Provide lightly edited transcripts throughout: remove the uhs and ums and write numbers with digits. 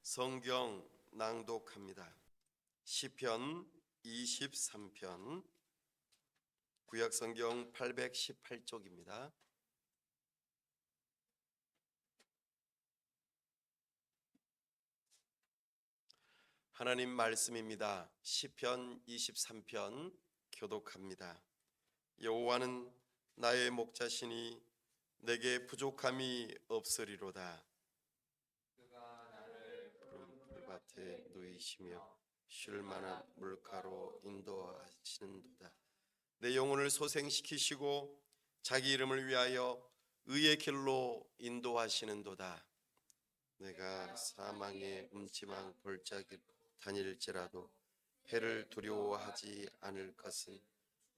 성경 낭독합니다. 시편 23편, 구약성경 818쪽입니다. 하나님 말씀입니다. 시편 23편 교독합니다. 여호와는 나의 목자시니 내게 부족함이 없으리로다. 그가 나를 푸른 풀밭에 누이시며 쉴 만한 물가로 인도하시는도다. 내 영혼을 소생시키시고 자기 이름을 위하여 의의 길로 인도하시는도다. 내가 사망의 음침한 골짜기로 다닐지라도 해를 두려워하지 않을 것은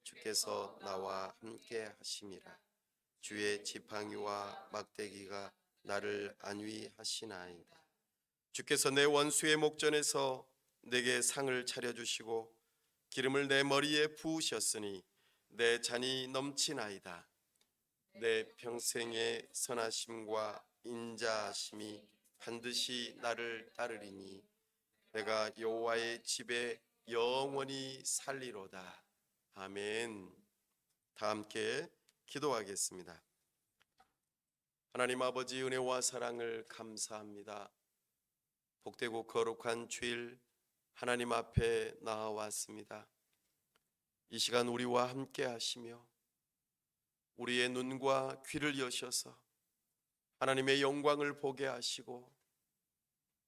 주께서 나와 함께 하심이라. 주의 지팡이와 막대기가 나를 안위하시나이다. 주께서 내 원수의 목전에서 내게 상을 차려주시고 기름을 내 머리에 부으셨으니 내 잔이 넘치나이다. 내 평생의 선하심과 인자하심이 반드시 나를 따르리니 내가 여호와의 집에 영원히 살리로다. 아멘. 다 함께 기도하겠습니다. 하나님 아버지, 은혜와 사랑을 감사합니다. 복되고 거룩한 주일 하나님 앞에 나아왔습니다. 이 시간 우리와 함께 하시며 우리의 눈과 귀를 여셔서 하나님의 영광을 보게 하시고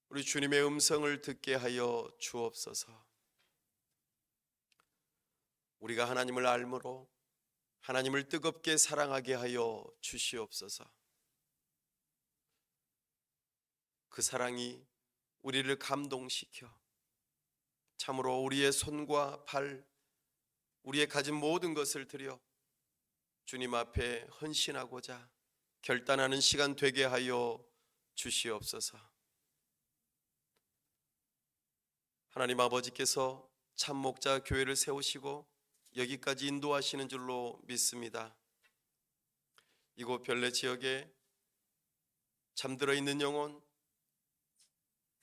우리 주님의 음성을 듣게 하여 주옵소서. 우리가 하나님을 알므로 하나님을 뜨겁게 사랑하게 하여 주시옵소서. 그 사랑이 우리를 감동시켜 참으로 우리의 손과 발, 우리의 가진 모든 것을 들여 주님 앞에 헌신하고자 결단하는 시간 되게 하여 주시옵소서. 하나님 아버지께서 참목자 교회를 세우시고 여기까지 인도하시는 줄로 믿습니다. 이곳 별내 지역에 잠들어 있는 영혼,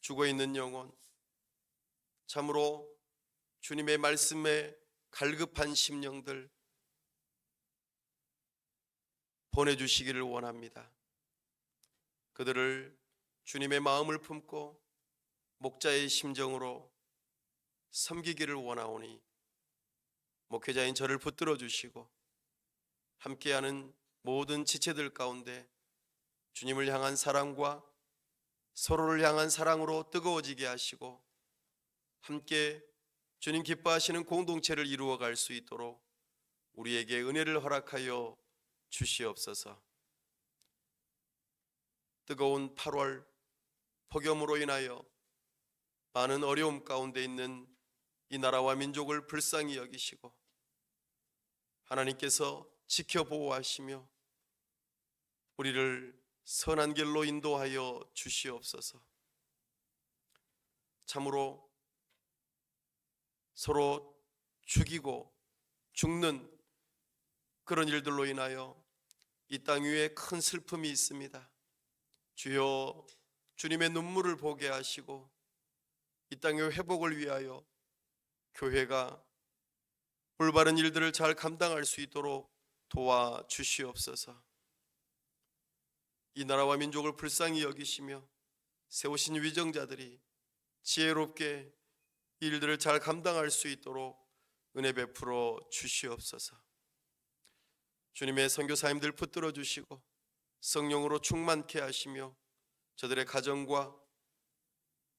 죽어 있는 영혼, 참으로 주님의 말씀에 갈급한 심령들 보내주시기를 원합니다. 그들을 주님의 마음을 품고 목자의 심정으로 섬기기를 원하오니 목회자인 저를 붙들어 주시고 함께하는 모든 지체들 가운데 주님을 향한 사랑과 서로를 향한 사랑으로 뜨거워지게 하시고 함께 주님 기뻐하시는 공동체를 이루어갈 수 있도록 우리에게 은혜를 허락하여 주시옵소서. 뜨거운 8월 폭염으로 인하여 많은 어려움 가운데 있는 이 나라와 민족을 불쌍히 여기시고 하나님께서 지켜보호하시며 우리를 선한 길로 인도하여 주시옵소서. 참으로 서로 죽이고 죽는 그런 일들로 인하여 이 땅 위에 큰 슬픔이 있습니다. 주여, 주님의 눈물을 보게 하시고 이 땅의 회복을 위하여 교회가 올바른 일들을 잘 감당할 수 있도록 도와주시옵소서. 이 나라와 민족을 불쌍히 여기시며 세우신 위정자들이 지혜롭게 이 일들을 잘 감당할 수 있도록 은혜 베풀어 주시옵소서. 주님의 선교사님들 붙들어 주시고 성령으로 충만케 하시며 저들의 가정과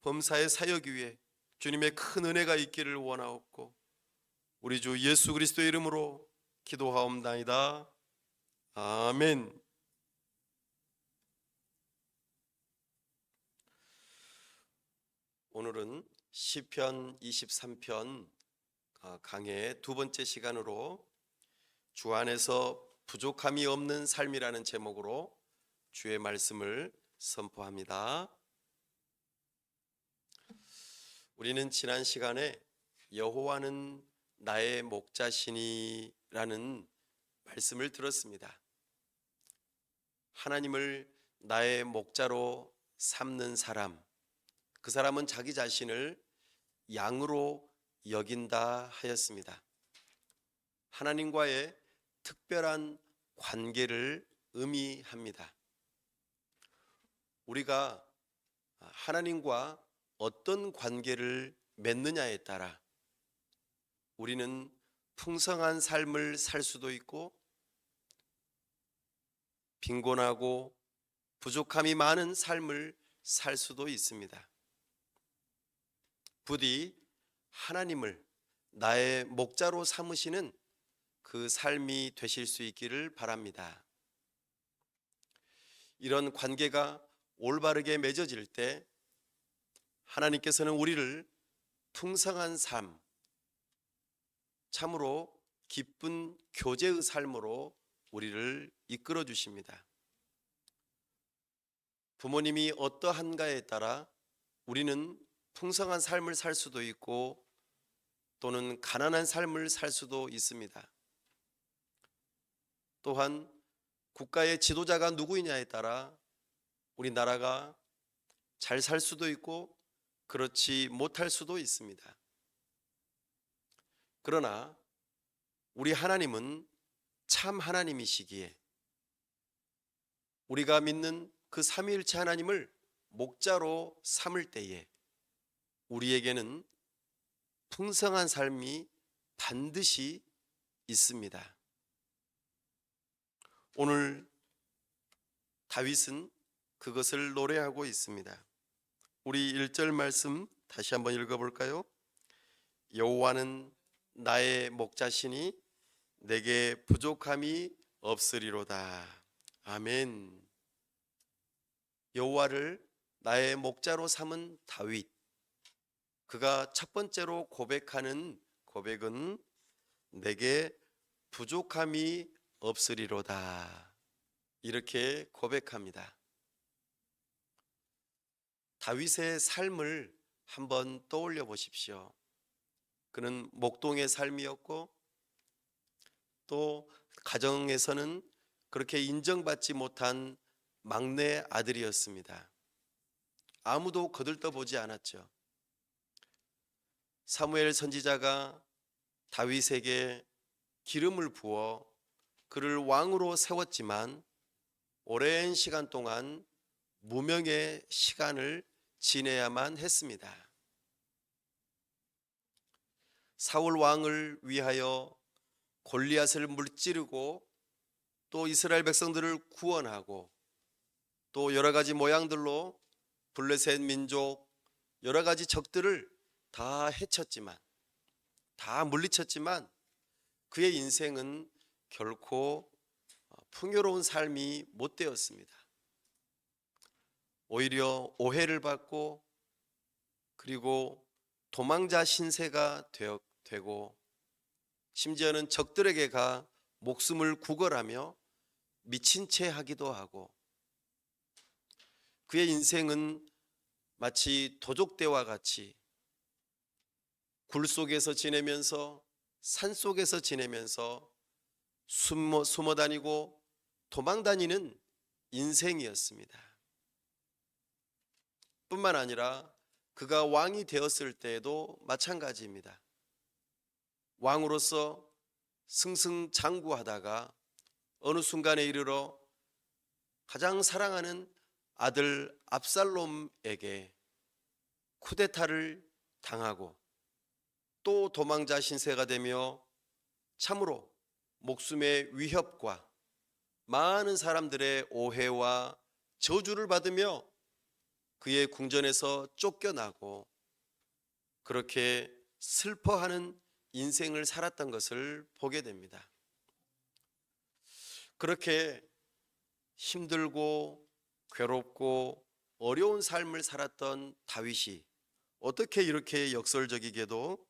범사의 사역 위에 주님의 큰 은혜가 있기를 원하옵고 우리 주 예수 그리스도의 이름으로 기도하옵나이다. 아멘. 오늘은 시편 23편 강의 두 번째 시간으로 주 안에서 부족함이 없는 삶이라는 제목으로 주의 말씀을 선포합니다. 우리는 지난 시간에 여호와는 나의 목자시니라는 말씀을 들었습니다. 하나님을 나의 목자로 삼는 사람, 그 사람은 자기 자신을 양으로 여긴다 하였습니다. 하나님과의 특별한 관계를 의미합니다. 우리가 하나님과 어떤 관계를 맺느냐에 따라 우리는 풍성한 삶을 살 수도 있고 빈곤하고 부족함이 많은 삶을 살 수도 있습니다. 부디 하나님을 나의 목자로 삼으시는 그 삶이 되실 수 있기를 바랍니다. 이런 관계가 올바르게 맺어질 때 하나님께서는 우리를 풍성한 삶, 참으로 기쁜 교제의 삶으로 우리를 이끌어 주십니다. 부모님이 어떠한가에 따라 우리는 풍성한 삶을 살 수도 있고 또는 가난한 삶을 살 수도 있습니다. 또한 국가의 지도자가 누구이냐에 따라 우리나라가 잘 살 수도 있고 그렇지 못할 수도 있습니다. 그러나 우리 하나님은 참 하나님이시기에 우리가 믿는 그 삼위일체 하나님을 목자로 삼을 때에 우리에게는 풍성한 삶이 반드시 있습니다. 오늘 다윗은 그것을 노래하고 있습니다. 우리 1절 말씀 다시 한번 읽어볼까요? 여호와는 나의 목자시니 내게 부족함이 없으리로다. 아멘. 여호와를 나의 목자로 삼은 다윗, 그가 첫 번째로 고백하는 고백은 내게 부족함이 없으리로다, 이렇게 고백합니다. 다윗의 삶을 한번 떠올려 보십시오. 그는 목동의 삶이었고 또 가정에서는 그렇게 인정받지 못한 막내 아들이었습니다. 아무도 거들떠보지 않았죠. 사무엘 선지자가 다윗에게 기름을 부어 그를 왕으로 세웠지만 오랜 시간 동안 무명의 시간을 지내야만 했습니다. 사울 왕을 위하여 골리앗을 무찌르고 또 이스라엘 백성들을 구원하고 또 여러 가지 모양들로 블레셋 민족 여러 가지 적들을 다 해쳤지만, 다 물리쳤지만 그의 인생은 결코 풍요로운 삶이 못 되었습니다. 오히려 오해를 받고 그리고 도망자 신세가 되고 심지어는 적들에게 가 목숨을 구걸하며 미친 채 하기도 하고, 그의 인생은 마치 도적대와 같이 굴 속에서 지내면서 산 속에서 지내면서 숨어 다니고 도망 다니는 인생이었습니다. 뿐만 아니라 그가 왕이 되었을 때에도 마찬가지입니다. 왕으로서 승승장구하다가 어느 순간에 이르러 가장 사랑하는 아들 압살롬에게 쿠데타를 당하고 또 도망자 신세가 되며 참으로 목숨의 위협과 많은 사람들의 오해와 저주를 받으며 그의 궁전에서 쫓겨나고 그렇게 슬퍼하는 인생을 살았던 것을 보게 됩니다. 그렇게 힘들고 괴롭고 어려운 삶을 살았던 다윗이 어떻게 이렇게 역설적이게도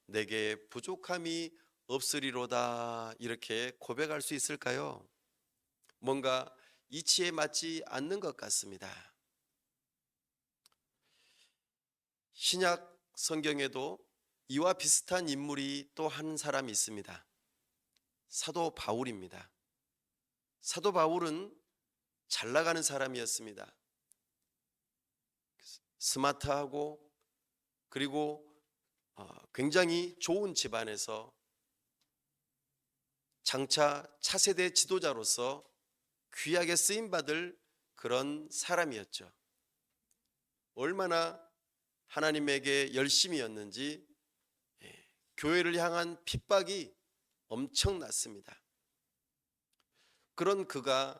내게 부족함이 없으리로다 이렇게 고백할 수 있을까요? 뭔가 이치에 맞지 않는 것 같습니다. 신약 성경에도 이와 비슷한 인물이 또 한 사람이 있습니다. 사도 바울입니다. 사도 바울은 잘 나가는 사람이었습니다. 스마트하고 그리고 굉장히 좋은 집안에서 장차 차세대 지도자로서 귀하게 쓰임받을 그런 사람이었죠. 얼마나 하나님에게 열심이었는지 교회를 향한 핍박이 엄청났습니다. 그런 그가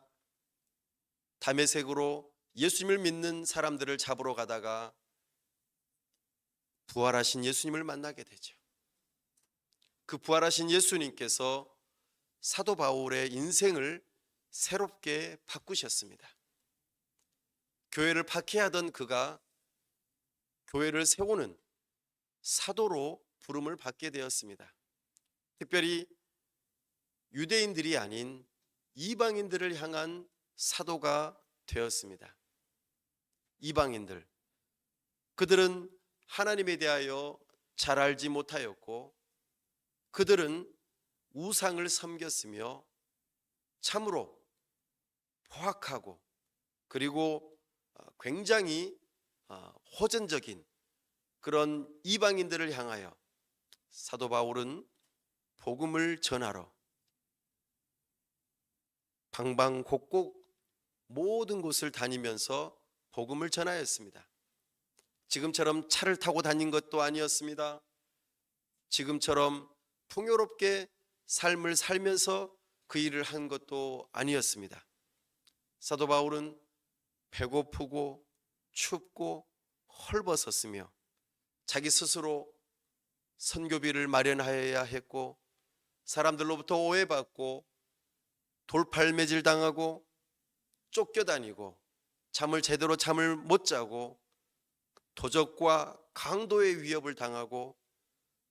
다메섹으로 예수님을 믿는 사람들을 잡으러 가다가 부활하신 예수님을 만나게 되죠. 그 부활하신 예수님께서 사도 바울의 인생을 새롭게 바꾸셨습니다. 교회를 박해하던 그가 교회를 세우는 사도로 부름을 받게 되었습니다. 특별히 유대인들이 아닌 이방인들을 향한 사도가 되었습니다. 이방인들, 그들은 하나님에 대하여 잘 알지 못하였고 그들은 우상을 섬겼으며 참으로 포악하고 그리고 굉장히 호전적인 그런 이방인들을 향하여 사도 바울은 복음을 전하러 방방곡곡 모든 곳을 다니면서 복음을 전하였습니다. 지금처럼 차를 타고 다닌 것도 아니었습니다. 지금처럼 풍요롭게 삶을 살면서 그 일을 한 것도 아니었습니다. 사도 바울은 배고프고 춥고 헐벗었으며 자기 스스로 선교비를 마련하여야 했고 사람들로부터 오해받고 돌팔매질 당하고 쫓겨다니고 잠을 못 자고 도적과 강도의 위협을 당하고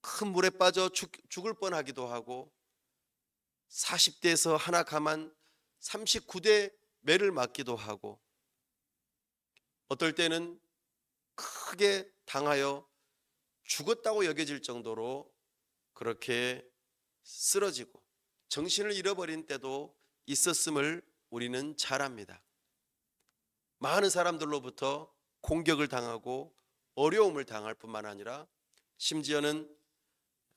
큰 물에 빠져 죽을 뻔하기도 하고 40대에서 하나 가만 39대 매를 맞기도 하고 어떨 때는 크게 당하여 죽었다고 여겨질 정도로 그렇게 쓰러지고 정신을 잃어버린 때도 있었음을 우리는 잘 압니다. 많은 사람들로부터 공격을 당하고 어려움을 당할 뿐만 아니라 심지어는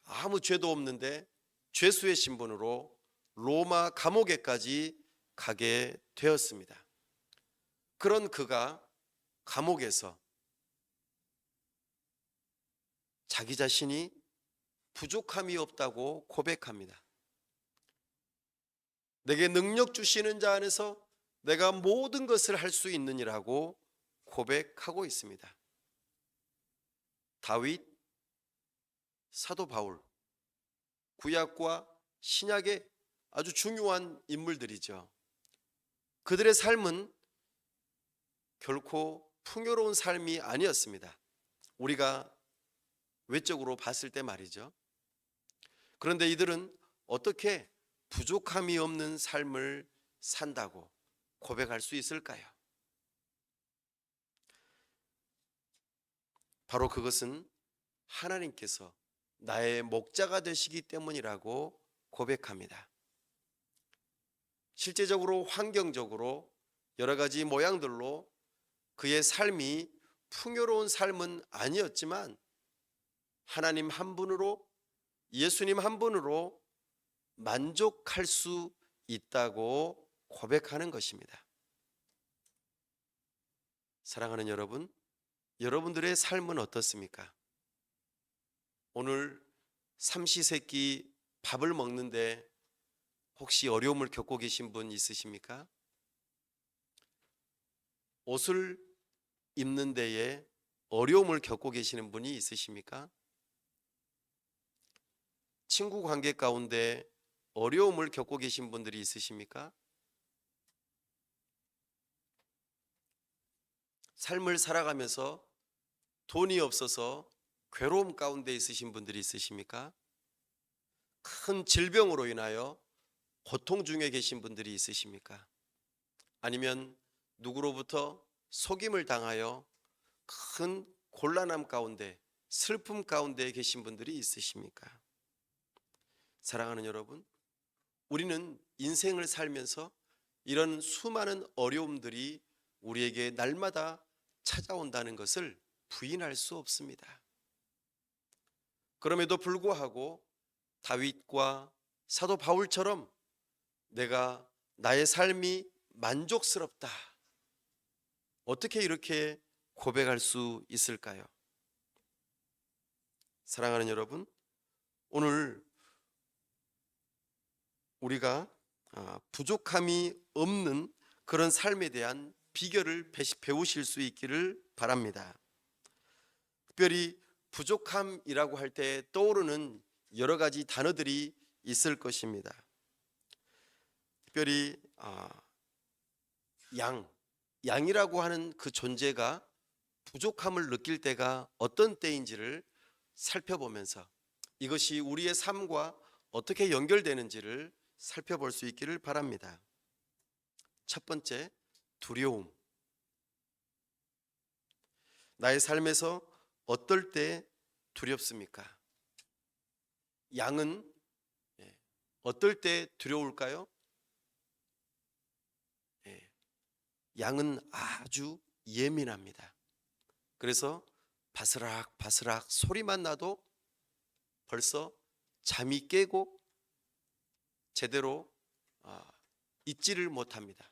아무 죄도 없는데 죄수의 신분으로 로마 감옥에까지 가게 되었습니다. 그런 그가 감옥에서 자기 자신이 부족함이 없다고 고백합니다. 내게 능력 주시는 자 안에서 내가 모든 것을 할 수 있느니라고 고백하고 있습니다. 다윗, 사도 바울, 구약과 신약의 아주 중요한 인물들이죠. 그들의 삶은 결코 풍요로운 삶이 아니었습니다. 우리가 외적으로 봤을 때 말이죠. 그런데 이들은 어떻게 부족함이 없는 삶을 산다고 고백할 수 있을까요? 바로 그것은 하나님께서 나의 목자가 되시기 때문이라고 고백합니다. 실제적으로 환경적으로 여러 가지 모양들로 그의 삶이 풍요로운 삶은 아니었지만 하나님 한 분으로 예수님 한 분으로 만족할 수 있다고 고백하는 것입니다. 사랑하는 여러분, 여러분들의 삶은 어떻습니까? 오늘 삼시세끼 밥을 먹는데 혹시 어려움을 겪고 계신 분 있으십니까? 옷을 입는 데에 어려움을 겪고 계시는 분이 있으십니까? 친구 관계 가운데 어려움을 겪고 계신 분들이 있으십니까? 삶을 살아가면서 돈이 없어서 괴로움 가운데 있으신 분들이 있으십니까? 큰 질병으로 인하여 고통 중에 계신 분들이 있으십니까? 아니면 누구로부터 속임을 당하여 큰 곤란함 가운데 슬픔 가운데 계신 분들이 있으십니까? 사랑하는 여러분, 우리는 인생을 살면서 이런 수많은 어려움들이 우리에게 날마다 찾아온다는 것을 부인할 수 없습니다. 그럼에도 불구하고 다윗과 사도 바울처럼 내가 나의 삶이 만족스럽다, 어떻게 이렇게 고백할 수 있을까요? 사랑하는 여러분, 오늘 우리가 부족함이 없는 그런 삶에 대한 비결을 배우실 수 있기를 바랍니다. 특별히 부족함이라고 할 때 떠오르는 여러 가지 단어들이 있을 것입니다. 특별히 양이라고 하는 그 존재가 부족함을 느낄 때가 어떤 때인지를 살펴보면서 이것이 우리의 삶과 어떻게 연결되는지를 살펴볼 수 있기를 바랍니다. 첫 번째, 두려움. 나의 삶에서 어떨 때 두렵습니까? 양은 어떨 때 두려울까요? 양은 아주 예민합니다. 그래서 바스락 바스락 소리만 나도 벌써 잠이 깨고 제대로 잊지를 못합니다.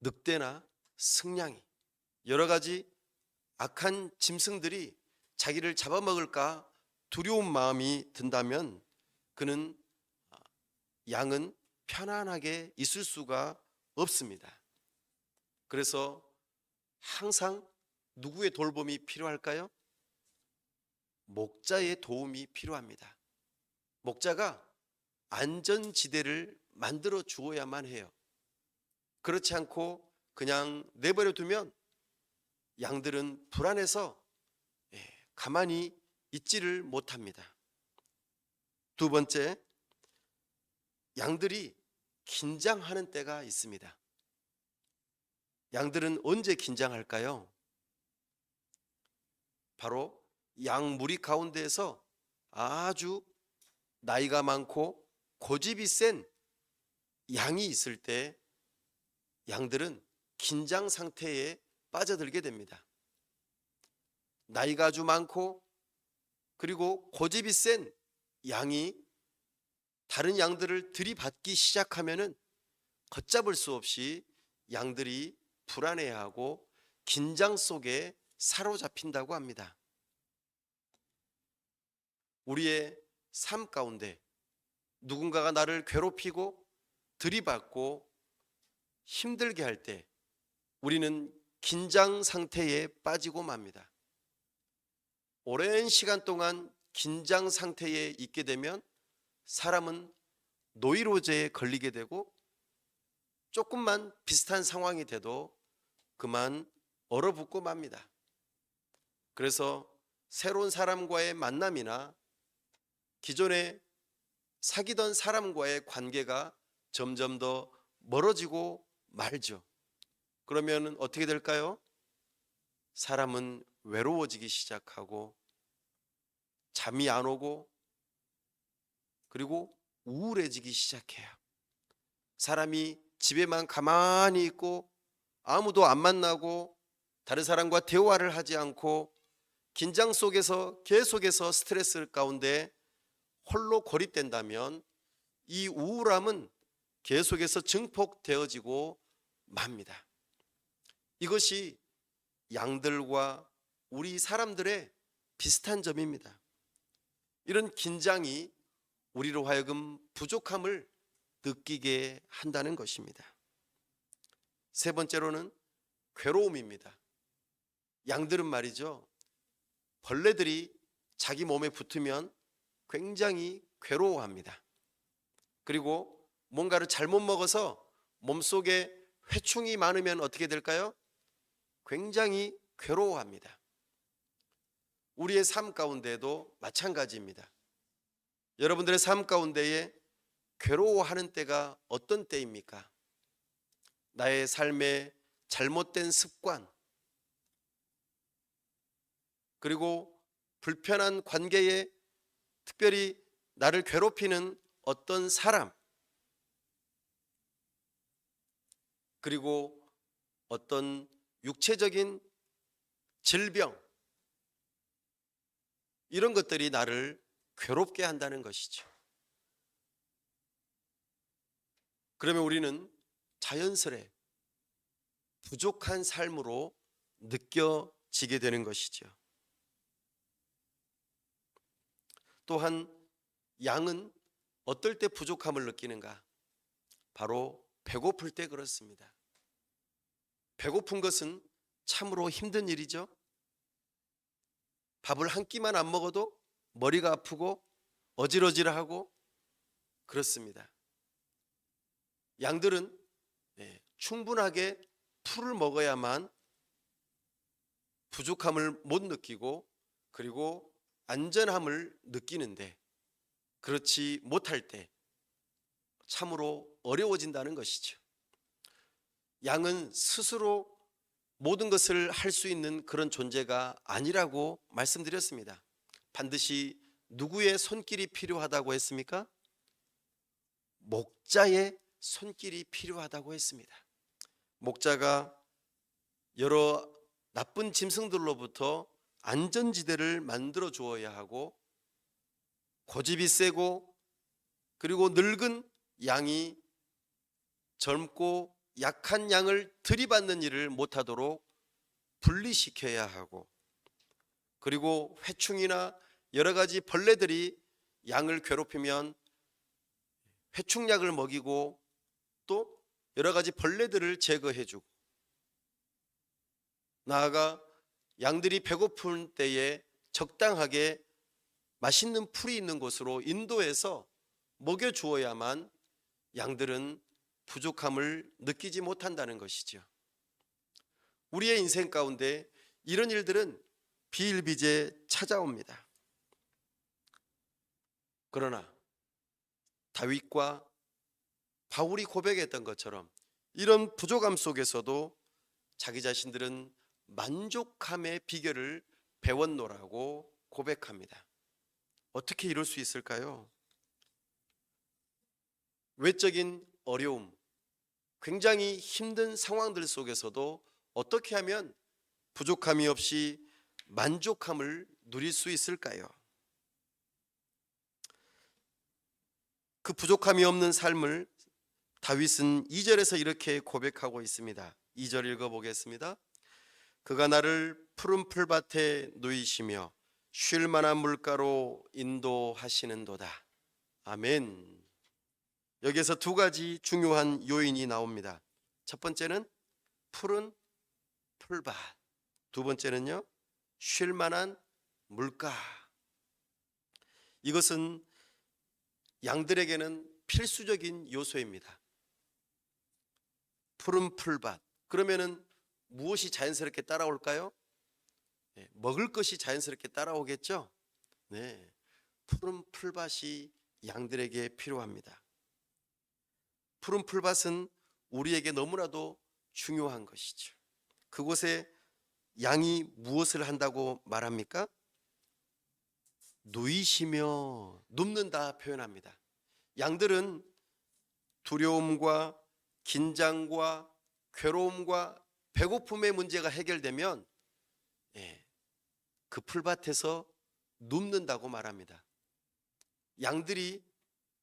늑대나 승냥이, 여러 가지 악한 짐승들이 자기를 잡아먹을까 두려운 마음이 든다면 그는 양은 편안하게 있을 수가 없습니다. 그래서 항상 누구의 돌봄이 필요할까요? 목자의 도움이 필요합니다. 목자가 안전지대를 만들어 주어야만 해요. 그렇지 않고 그냥 내버려 두면 양들은 불안해서 가만히 있지를 못합니다. 두 번째, 양들이 긴장하는 때가 있습니다. 양들은 언제 긴장할까요? 바로 양 무리 가운데에서 아주 나이가 많고 고집이 센 양이 있을 때 양들은 긴장 상태에 빠져들게 됩니다. 나이가 아주 많고 그리고 고집이 센 양이 다른 양들을 들이받기 시작하면은 걷잡을 수 없이 양들이 불안해하고 긴장 속에 사로잡힌다고 합니다. 우리의 삶 가운데 누군가가 나를 괴롭히고 들이받고 힘들게 할 때 우리는 긴장 상태에 빠지고 맙니다. 오랜 시간 동안 긴장 상태에 있게 되면 사람은 노이로제에 걸리게 되고 조금만 비슷한 상황이 돼도 그만 얼어붙고 맙니다. 그래서 새로운 사람과의 만남이나 기존에 사귀던 사람과의 관계가 점점 더 멀어지고 말죠. 그러면 어떻게 될까요? 사람은 외로워지기 시작하고 잠이 안 오고 그리고 우울해지기 시작해요. 사람이 집에만 가만히 있고 아무도 안 만나고 다른 사람과 대화를 하지 않고 긴장 속에서 계속해서 스트레스 가운데 홀로 고립된다면 이 우울함은 계속해서 증폭되어지고 맙니다. 이것이 양들과 우리 사람들의 비슷한 점입니다. 이런 긴장이 우리로 하여금 부족함을 느끼게 한다는 것입니다. 세 번째로는 괴로움입니다. 양들은 말이죠, 벌레들이 자기 몸에 붙으면 굉장히 괴로워합니다. 그리고 뭔가를 잘못 먹어서 몸속에 회충이 많으면 어떻게 될까요? 굉장히 괴로워합니다. 우리의 삶 가운데도 마찬가지입니다. 여러분들의 삶 가운데에 괴로워하는 때가 어떤 때입니까? 나의 삶의 잘못된 습관, 그리고 불편한 관계에 특별히 나를 괴롭히는 어떤 사람, 그리고 어떤 육체적인 질병, 이런 것들이 나를 괴롭게 한다는 것이죠. 그러면 우리는 자연스레 부족한 삶으로 느껴지게 되는 것이죠. 또한 양은 어떨 때 부족함을 느끼는가? 바로 배고플 때 그렇습니다. 배고픈 것은 참으로 힘든 일이죠. 밥을 한 끼만 안 먹어도 머리가 아프고 어지러지하고 그렇습니다. 양들은 충분하게 풀을 먹어야만 부족함을 못 느끼고 그리고 안전함을 느끼는데, 그렇지 못할 때 참으로 어려워진다는 것이죠. 양은 스스로 모든 것을 할 수 있는 그런 존재가 아니라고 말씀드렸습니다. 반드시 누구의 손길이 필요하다고 했습니까? 목자의 손길이 필요하다고 했습니다. 목자가 여러 나쁜 짐승들로부터 안전지대를 만들어 주어야 하고, 고집이 세고 그리고 늙은 양이 젊고 약한 양을 들이받는 일을 못하도록 분리시켜야 하고, 그리고 회충이나 여러 가지 벌레들이 양을 괴롭히면 회충약을 먹이고 또 여러 가지 벌레들을 제거해주고, 나아가 양들이 배고픈 때에 적당하게 맛있는 풀이 있는 곳으로 인도해서 먹여주어야만 양들은 부족함을 느끼지 못한다는 것이죠. 우리의 인생 가운데 이런 일들은 비일비재 찾아옵니다. 그러나 다윗과 바울이 고백했던 것처럼 이런 부족함 속에서도 자기 자신들은 만족함의 비결을 배웠노라고 고백합니다. 어떻게 이럴 수 있을까요? 외적인 어려움, 굉장히 힘든 상황들 속에서도 어떻게 하면 부족함이 없이 만족함을 누릴 수 있을까요? 그 부족함이 없는 삶을 다윗은 2절에서 이렇게 고백하고 있습니다. 2절 읽어보겠습니다. 그가 나를 푸른 풀밭에 누이시며 쉴 만한 물가로 인도하시는도다. 아멘. 여기에서 두 가지 중요한 요인이 나옵니다. 첫 번째는 푸른 풀밭, 두 번째는요, 쉴 만한 물가. 이것은 양들에게는 필수적인 요소입니다. 푸른 풀밭, 그러면은 무엇이 자연스럽게 따라올까요? 먹을 것이 자연스럽게 따라오겠죠? 네, 푸른 풀밭이 양들에게 필요합니다. 푸른 풀밭은 우리에게 너무나도 중요한 것이죠. 그곳에 양이 무엇을 한다고 말합니까? 누이시며, 눕는다 표현합니다. 양들은 두려움과 긴장과 괴로움과 배고픔의 문제가 해결되면 그 풀밭에서 눕는다고 말합니다. 양들이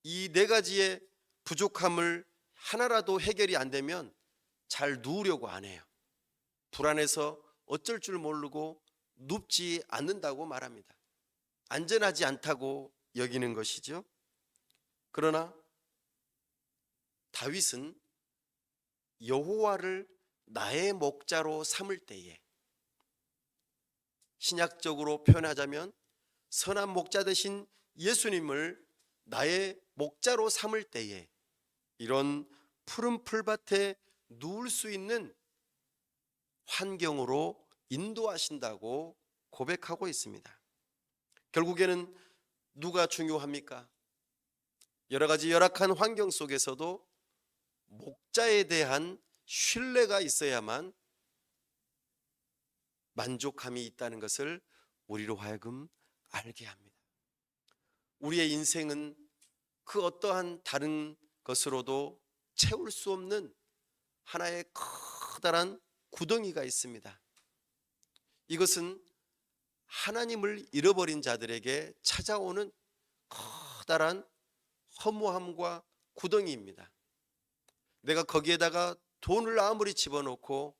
이 네 가지의 부족함을 하나라도 해결이 안 되면 잘 누우려고 안 해요. 불안해서 어쩔 줄 모르고 눕지 않는다고 말합니다. 안전하지 않다고 여기는 것이죠. 그러나 다윗은 여호와를 나의 목자로 삼을 때에, 신약적으로 표현하자면 선한 목자 되신 예수님을 나의 목자로 삼을 때에 이런 푸른 풀밭에 누울 수 있는 환경으로 인도하신다고 고백하고 있습니다. 결국에는 누가 중요합니까? 여러 가지 열악한 환경 속에서도 목자에 대한 신뢰가 있어야만 만족함이 있다는 것을 우리로 하여금 알게 합니다. 우리의 인생은 그 어떠한 다른 것으로도 채울 수 없는 하나의 커다란 구덩이가 있습니다. 이것은 하나님을 잃어버린 자들에게 찾아오는 커다란 허무함과 구덩이입니다. 내가 거기에다가 돈을 아무리 집어넣고,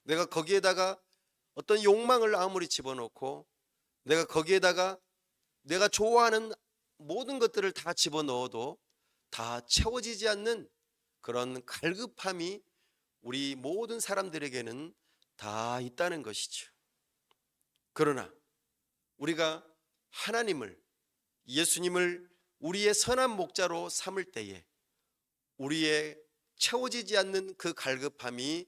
내가 거기에다가 어떤 욕망을 아무리 집어넣고, 내가 거기에다가 내가 좋아하는 모든 것들을 다 집어넣어도 다 채워지지 않는 그런 갈급함이 우리 모든 사람들에게는 다 있다는 것이죠. 그러나 우리가 하나님을, 예수님을 우리의 선한 목자로 삼을 때에 우리의 채워지지 않는 그 갈급함이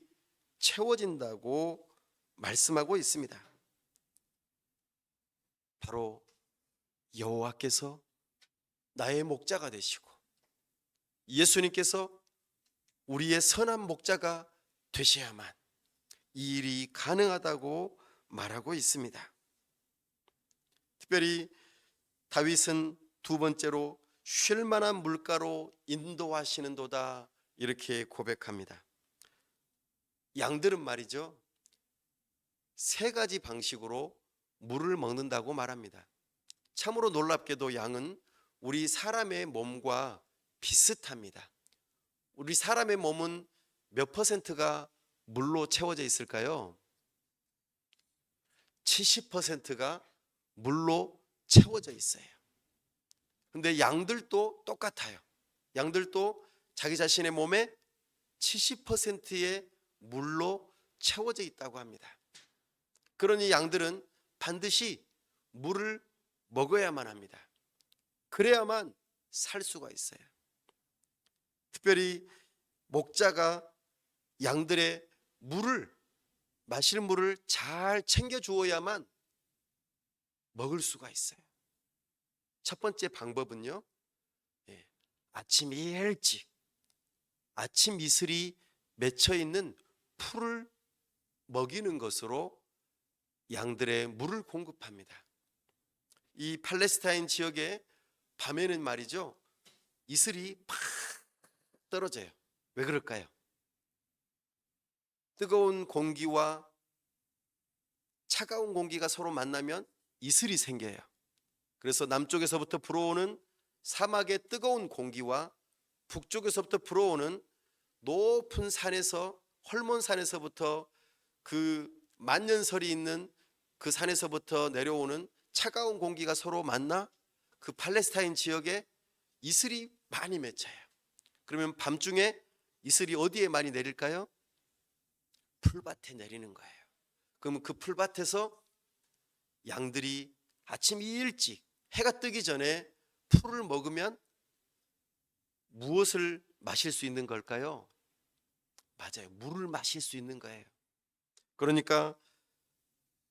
채워진다고 말씀하고 있습니다. 바로 여호와께서 나의 목자가 되시고 예수님께서 우리의 선한 목자가 되셔야만 이 일이 가능하다고 말하고 있습니다. 특별히 다윗은 두 번째로 쉴 만한 물가로 인도하시는도다 이렇게 고백합니다. 양들은 말이죠, 세 가지 방식으로 물을 먹는다고 말합니다. 참으로 놀랍게도 양은 우리 사람의 몸과 비슷합니다. 우리 사람의 몸은 몇 퍼센트가 물로 채워져 있을까요? 70%가 물로 채워져 있어요. 근데 양들도 똑같아요. 양들도 자기 자신의 몸에 70%의 물로 채워져 있다고 합니다. 그러니 양들은 반드시 물을 먹어야만 합니다. 그래야만 살 수가 있어요. 특별히 목자가 양들의 마실 물을 잘 챙겨 주어야만 먹을 수가 있어요. 첫 번째 방법은요, 아침 일찍 아침 이슬이 맺혀 있는 풀을 먹이는 것으로 양들의 물을 공급합니다. 이 팔레스타인 지역에 밤에는 말이죠, 이슬이 팍 떨어져요. 왜 그럴까요? 뜨거운 공기와 차가운 공기가 서로 만나면 이슬이 생겨요. 그래서 남쪽에서부터 불어오는 사막의 뜨거운 공기와 북쪽에서부터 불어오는 높은 산에서, 헐몬산에서부터, 그 만년설이 있는 그 산에서부터 내려오는 차가운 공기가 서로 만나 그 팔레스타인 지역에 이슬이 많이 맺혀요. 그러면 밤중에 이슬이 어디에 많이 내릴까요? 풀밭에 내리는 거예요. 그러면 그 풀밭에서 양들이 아침 일찍 해가 뜨기 전에 풀을 먹으면 무엇을 마실 수 있는 걸까요? 맞아요. 물을 마실 수 있는 거예요. 그러니까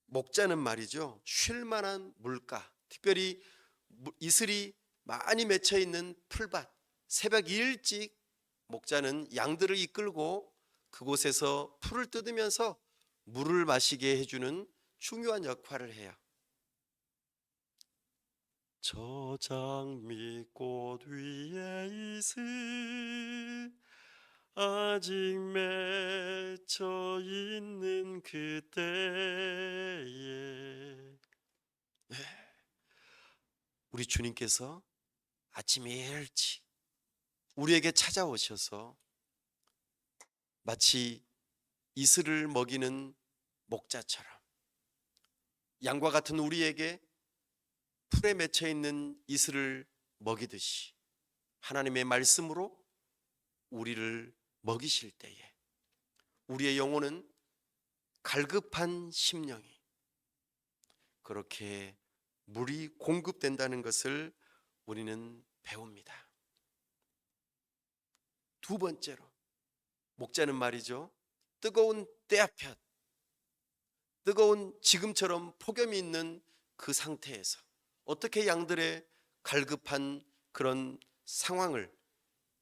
목자는 말이죠, 쉴 만한 물가, 특별히 이슬이 많이 맺혀 있는 풀밭, 새벽 일찍 목자는 양들을 이끌고 그곳에서 풀을 뜯으면서 물을 마시게 해주는 중요한 역할을 해요. 저 장미꽃 위에 이슬 아직 맺혀 있는 그때에, 우리 주님께서 아침 일찍 우리에게 찾아오셔서 마치 이슬을 먹이는 목자처럼 양과 같은 우리에게 풀에 맺혀 있는 이슬을 먹이듯이 하나님의 말씀으로 우리를 먹이실 때에 우리의 영혼은 갈급한 심령이 그렇게 물이 공급된다는 것을 우리는 배웁니다. 두 번째로 목자는 말이죠, 뜨거운 때앞볕, 뜨거운 지금처럼 폭염이 있는 그 상태에서 어떻게 양들의 갈급한 그런 상황을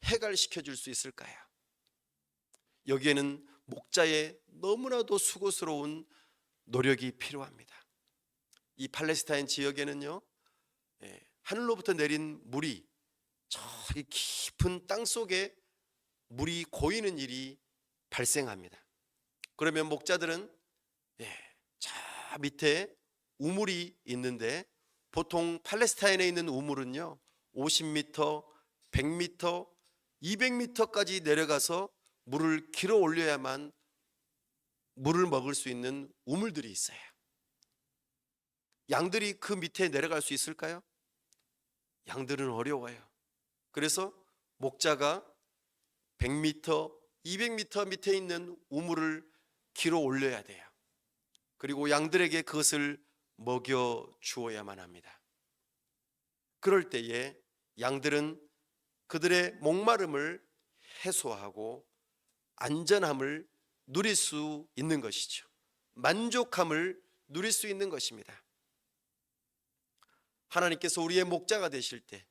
해결시켜 줄 수 있을까요? 여기에는 목자의 너무나도 수고스러운 노력이 필요합니다. 이 팔레스타인 지역에는요, 하늘로부터 내린 물이 저기 깊은 땅 속에 물이 고이는 일이 발생합니다. 그러면 목자들은 저 밑에 우물이 있는데, 보통 팔레스타인에 있는 우물은요 50m, 100m, 200m까지 내려가서 물을 길어 올려야만 물을 먹을 수 있는 우물들이 있어요. 양들이 그 밑에 내려갈 수 있을까요? 양들은 어려워요. 그래서 목자가 100m, 200m 밑에 있는 우물을 길어 올려야 돼요. 그리고 양들에게 그것을 먹여 주어야만 합니다. 그럴 때에 양들은 그들의 목마름을 해소하고 안전함을 누릴 수 있는 것이죠. 만족함을 누릴 수 있는 것입니다. 하나님께서 우리의 목자가 되실 때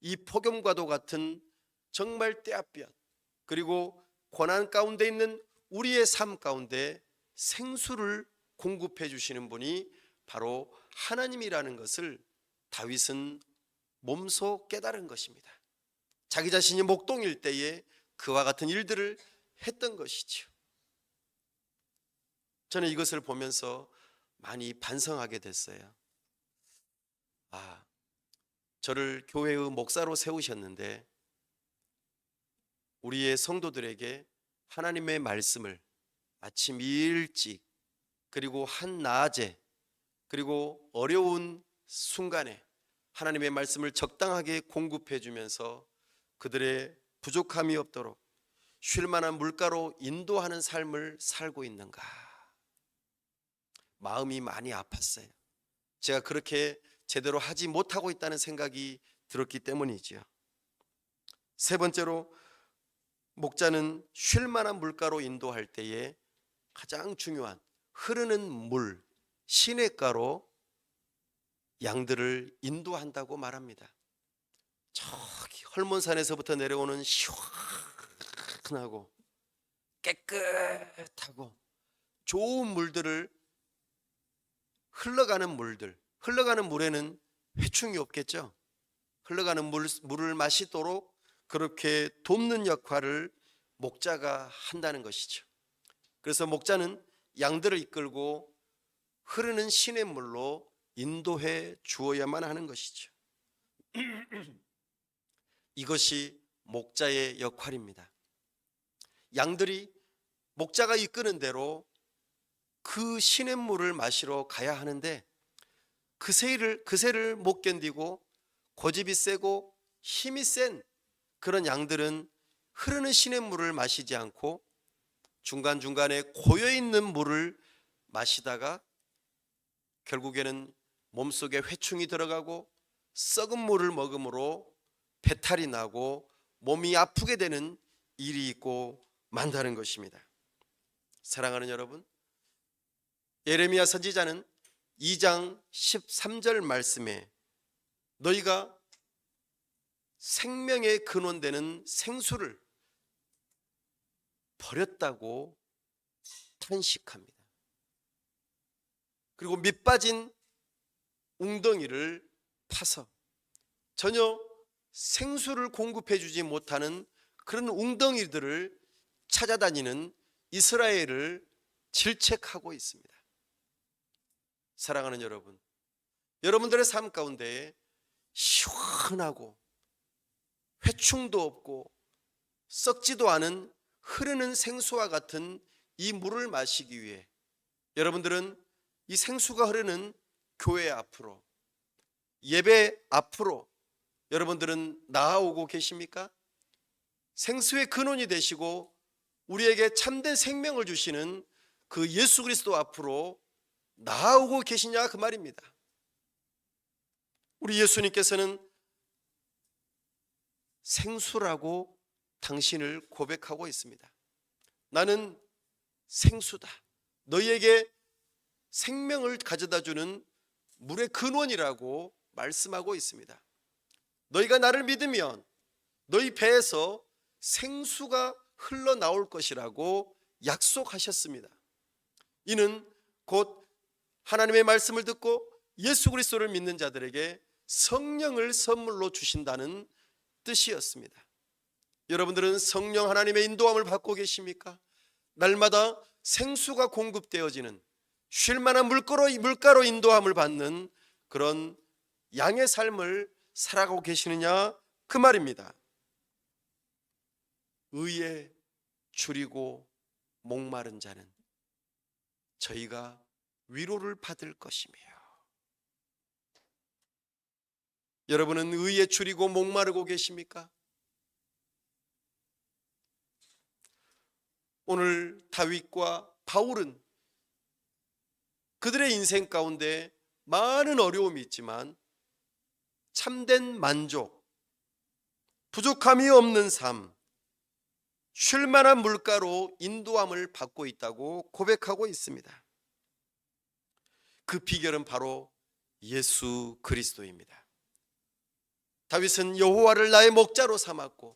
이 폭염과도 같은 정말 떼아볕, 그리고 고난 가운데 있는 우리의 삶 가운데 생수를 공급해 주시는 분이 바로 하나님이라는 것을 다윗은 몸소 깨달은 것입니다. 자기 자신이 목동일 때에 그와 같은 일들을 했던 것이죠. 저는 이것을 보면서 많이 반성하게 됐어요. 저를 교회의 목사로 세우셨는데 우리의 성도들에게 하나님의 말씀을 아침 일찍, 그리고 한낮에, 그리고 어려운 순간에 하나님의 말씀을 적당하게 공급해 주면서 그들의 부족함이 없도록 쉴만한 물가로 인도하는 삶을 살고 있는가, 마음이 많이 아팠어요. 제가 그렇게 제대로 하지 못하고 있다는 생각이 들었기 때문이지요. 세 번째로, 목자는 쉴만한 물가로 인도할 때에 가장 중요한 흐르는 물, 시냇가로 양들을 인도한다고 말합니다. 저기 헐몬산에서부터 내려오는 시원하고 깨끗하고 좋은 물들을, 흘러가는 물에는 회충이 없겠죠. 흘러가는 물을 마시도록 그렇게 돕는 역할을 목자가 한다는 것이죠. 그래서 목자는 양들을 이끌고 흐르는 시냇물로 인도해 주어야만 하는 것이죠. 이것이 목자의 역할입니다. 양들이 목자가 이끄는 대로 그 시냇물을 마시러 가야 하는데 그새를 못 견디고 고집이 세고 힘이 센 그런 양들은 흐르는 시냇물을 마시지 않고 중간중간에 고여있는 물을 마시다가 결국에는 몸속에 회충이 들어가고 썩은 물을 먹음으로 배탈이 나고 몸이 아프게 되는 일이 있고 만다는 것입니다. 사랑하는 여러분, 예레미야 선지자는 2장 13절 말씀에 너희가 생명의 근원 되는 생수를 버렸다고 탄식합니다. 그리고 밑빠진 웅덩이를 파서 전혀 생수를 공급해 주지 못하는 그런 웅덩이들을 찾아다니는 이스라엘을 질책하고 있습니다. 사랑하는 여러분, 여러분들의 삶 가운데 시원하고 회충도 없고 썩지도 않은 흐르는 생수와 같은 이 물을 마시기 위해 여러분들은 이 생수가 흐르는 교회 앞으로, 예배 앞으로 여러분들은 나아오고 계십니까? 생수의 근원이 되시고 우리에게 참된 생명을 주시는 그 예수 그리스도 앞으로 나아오고 계시냐 그 말입니다. 우리 예수님께서는 생수라고 당신을 고백하고 있습니다. 나는 생수다. 너희에게 생명을 가져다 주는 물의 근원이라고 말씀하고 있습니다. 너희가 나를 믿으면 너희 배에서 생수가 흘러나올 것이라고 약속하셨습니다. 이는 곧 하나님의 말씀을 듣고 예수 그리스도를 믿는 자들에게 성령을 선물로 주신다는 뜻이었습니다. 여러분들은 성령 하나님의 인도함을 받고 계십니까? 날마다 생수가 공급되어지는 쉴 만한 물가로 인도함을 받는 그런 양의 삶을 살아가고 계시느냐 그 말입니다. 의에 줄이고 목마른 자는 저희가 위로를 받을 것이며. 여러분은 의에 줄이고 목마르고 계십니까? 오늘 다윗과 바울은 그들의 인생 가운데 많은 어려움이 있지만 참된 만족, 부족함이 없는 삶, 쉴 만한 물가로 인도함을 받고 있다고 고백하고 있습니다. 그 비결은 바로 예수 그리스도입니다. 다윗은 여호와를 나의 목자로 삼았고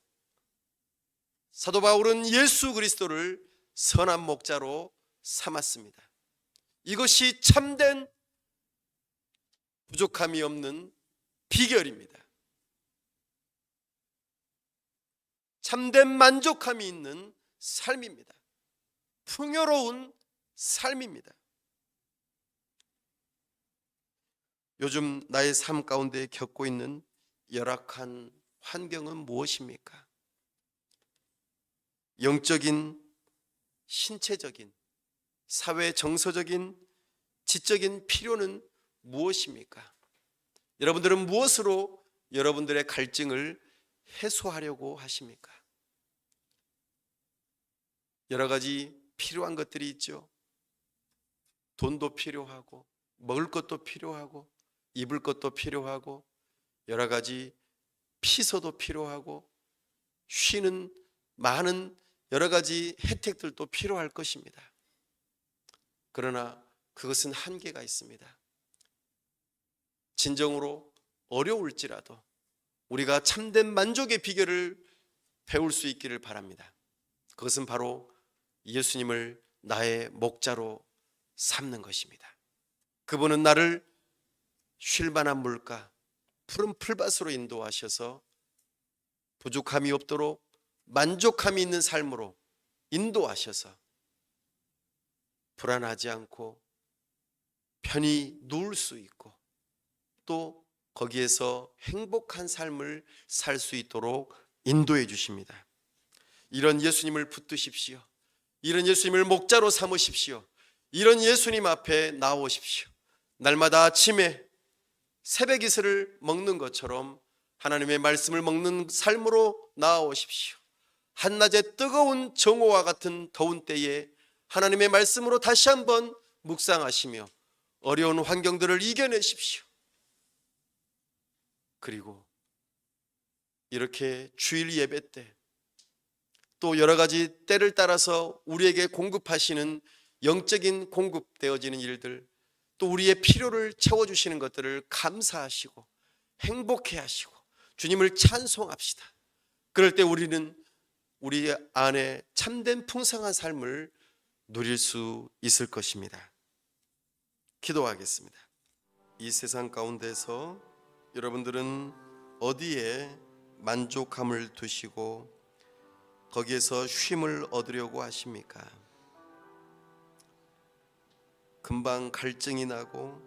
사도 바울은 예수 그리스도를 선한 목자로 삼았습니다. 이것이 참된 부족함이 없는 비결입니다. 참된 만족함이 있는 삶입니다. 풍요로운 삶입니다. 요즘 나의 삶 가운데 겪고 있는 열악한 환경은 무엇입니까? 영적인, 신체적인, 사회 정서적인, 지적인 필요는 무엇입니까? 여러분들은 무엇으로 여러분들의 갈증을 해소하려고 하십니까? 여러 가지 필요한 것들이 있죠. 돈도 필요하고, 먹을 것도 필요하고, 입을 것도 필요하고, 여러 가지 피서도 필요하고, 쉬는 많은 여러 가지 혜택들도 필요할 것입니다. 그러나 그것은 한계가 있습니다. 진정으로 어려울지라도 우리가 참된 만족의 비결을 배울 수 있기를 바랍니다. 그것은 바로 예수님을 나의 목자로 삼는 것입니다. 그분은 나를 쉴 만한 물가, 푸른 풀밭으로 인도하셔서 부족함이 없도록 만족함이 있는 삶으로 인도하셔서 불안하지 않고 편히 누울 수 있고 또 거기에서 행복한 삶을 살 수 있도록 인도해 주십니다. 이런 예수님을 붙드십시오. 이런 예수님을 목자로 삼으십시오. 이런 예수님 앞에 나오십시오. 날마다 아침에 새벽 이슬을 먹는 것처럼 하나님의 말씀을 먹는 삶으로 나아오십시오. 한낮의 뜨거운 정오와 같은 더운 때에 하나님의 말씀으로 다시 한번 묵상하시며 어려운 환경들을 이겨내십시오. 그리고 이렇게 주일 예배 때 또 여러 가지 때를 따라서 우리에게 공급하시는 영적인 공급되어지는 일들, 또 우리의 필요를 채워주시는 것들을 감사하시고 행복해하시고 주님을 찬송합시다. 그럴 때 우리는 우리 안에 참된 풍성한 삶을 누릴 수 있을 것입니다. 기도하겠습니다. 이 세상 가운데서 여러분들은 어디에 만족함을 두시고 거기에서 쉼을 얻으려고 하십니까? 금방 갈증이 나고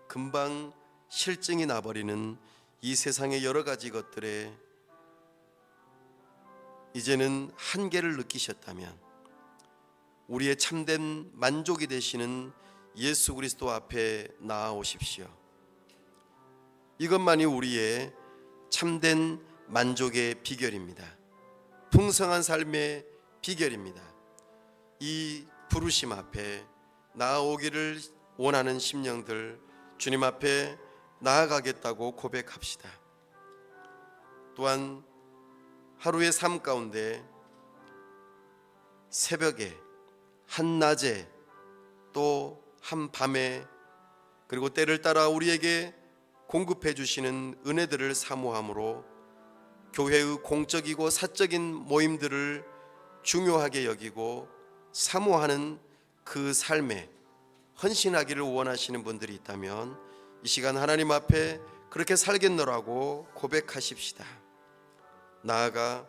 금방 실증이 나버리는 이 세상의 여러 가지 것들에 이제는 한계를 느끼셨다면 우리의 참된 만족이 되시는 예수 그리스도 앞에 나아오십시오. 이것만이 우리의 참된 만족의 비결입니다. 풍성한 삶의 비결입니다. 이 부르심 앞에 나아오기를 원하는 심령들 주님 앞에 나아가겠다고 고백합시다. 또한 하루의 삶 가운데 새벽에, 한낮에, 또 한밤에, 그리고 때를 따라 우리에게 공급해 주시는 은혜들을 사모함으로 교회의 공적이고 사적인 모임들을 중요하게 여기고 사모하는 그 삶에 헌신하기를 원하시는 분들이 있다면 이 시간 하나님 앞에 그렇게 살겠노라고 고백하십시다. 나아가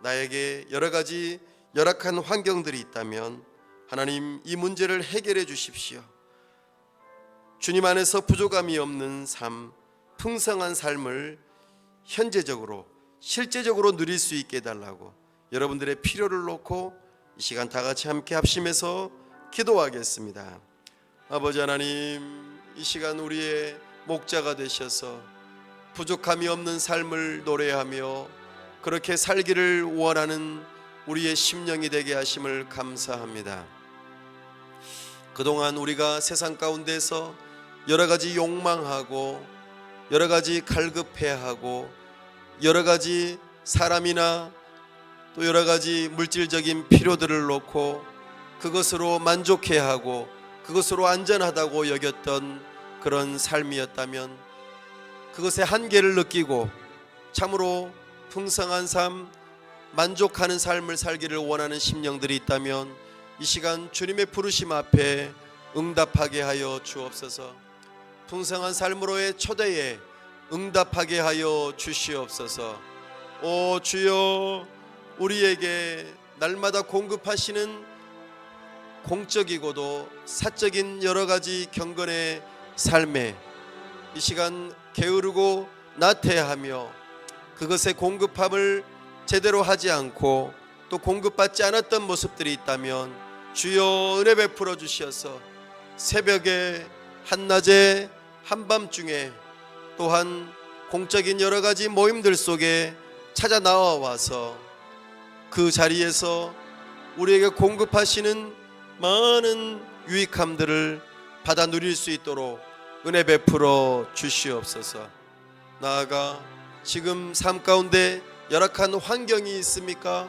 나에게 여러 가지 열악한 환경들이 있다면 하나님 이 문제를 해결해 주십시오. 주님 안에서 부족함이 없는 삶, 풍성한 삶을 현재적으로 실제적으로 누릴 수 있게 해달라고 여러분들의 필요를 놓고 이 시간 다 같이 함께 합심해서 기도하겠습니다. 아버지 하나님, 이 시간 우리의 목자가 되셔서 부족함이 없는 삶을 노래하며 그렇게 살기를 원하는 우리의 심령이 되게 하심을 감사합니다. 그동안 우리가 세상 가운데서 여러 가지 욕망하고 여러 가지 갈급해하고 여러 가지 사람이나 또 여러 가지 물질적인 필요들을 놓고 그것으로 만족해하고 그것으로 안전하다고 여겼던 그런 삶이었다면 그것의 한계를 느끼고 참으로 풍성한 삶, 만족하는 삶을 살기를 원하는 심령들이 있다면 이 시간 주님의 부르심 앞에 응답하게 하여 주옵소서. 풍성한 삶으로의 초대에 응답하게 하여 주시옵소서. 오 주여, 우리에게 날마다 공급하시는 공적이고도 사적인 여러 가지 경건의 삶에 이 시간 게으르고 나태하며 그것의 공급함을 제대로 하지 않고 또 공급받지 않았던 모습들이 있다면 주여 은혜 베풀어 주셔서 새벽에 한낮에 한밤중에 또한 공적인 여러 가지 모임들 속에 찾아 나와서 그 자리에서 우리에게 공급하시는 많은 유익함들을 받아 누릴 수 있도록 은혜 베풀어 주시옵소서. 나아가 지금 삶 가운데 열악한 환경이 있습니까?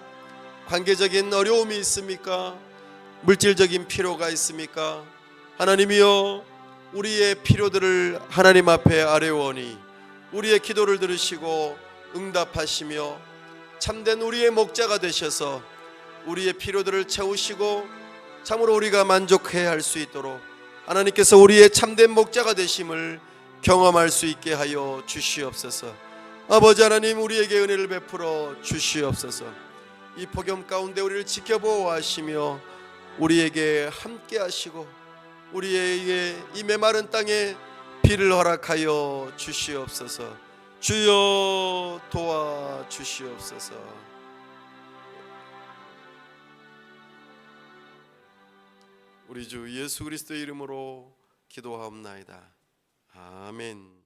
관계적인 어려움이 있습니까? 물질적인 필요가 있습니까? 하나님이여, 우리의 필요들을 하나님 앞에 아뢰오니 우리의 기도를 들으시고 응답하시며 참된 우리의 목자가 되셔서 우리의 필요들을 채우시고 참으로 우리가 만족해야 할 수 있도록 하나님께서 우리의 참된 목자가 되심을 경험할 수 있게 하여 주시옵소서. 아버지 하나님, 우리에게 은혜를 베풀어 주시옵소서. 이 폭염 가운데 우리를 지켜보아하시며 우리에게 함께 하시고 우리에게 이 메마른 땅에 비를 허락하여 주시옵소서. 주여 도와 주시옵소서. 우리 주 예수 그리스도의 이름으로 기도하옵나이다. 아멘.